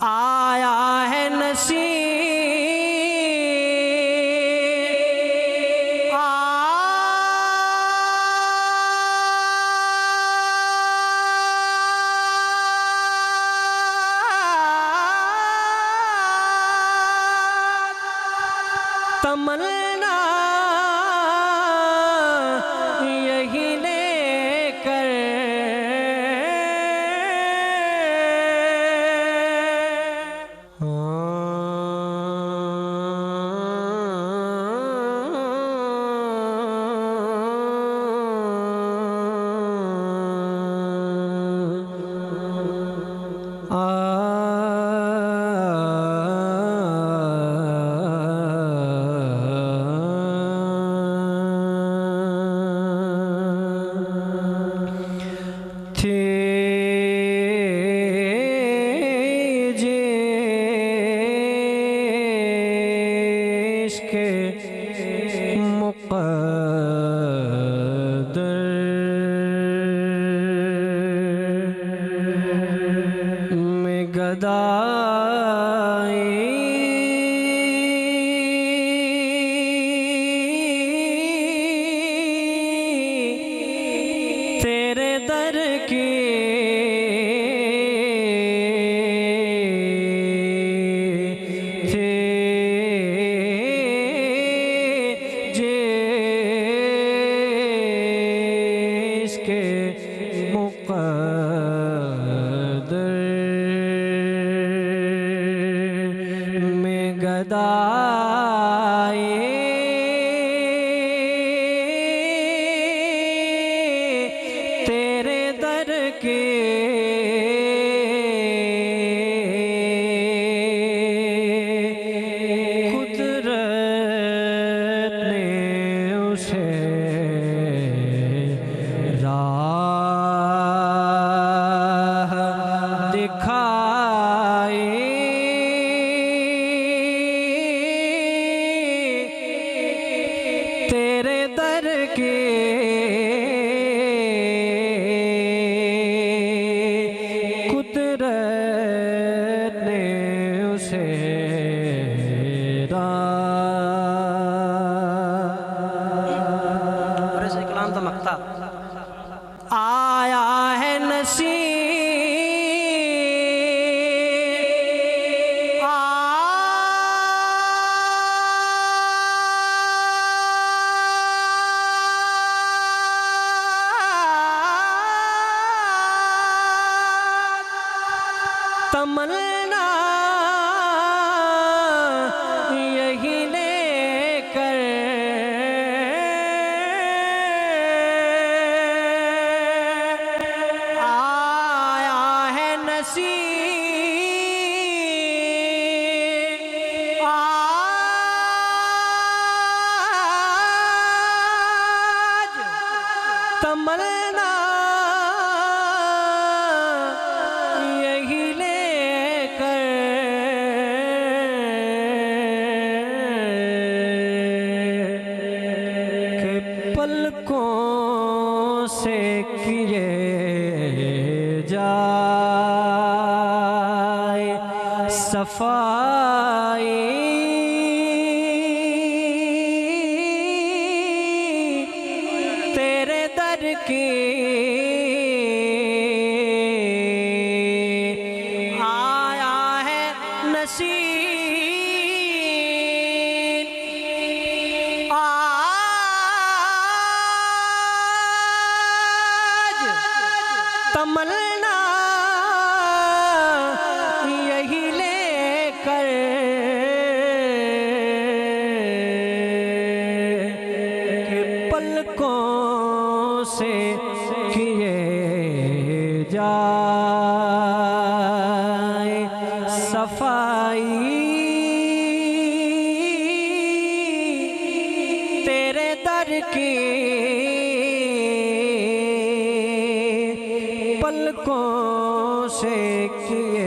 आया है नसीब तमन्ना यही लेकर तेरे दर की थे जिसके मुक़द्दर में गदाई तेरे दर के कुदरत ने उसे राह दिखाई तेरे दर के आया है नसीब तमन्ना यही लेकर तमन्ना यही लेकर के पलकों से किए जाए सफाई तेरे दर की आया है नसीब आज तमन्ना यही लेकर के पलकों से किए जाए सफाई तेरे दर की पलकों से किए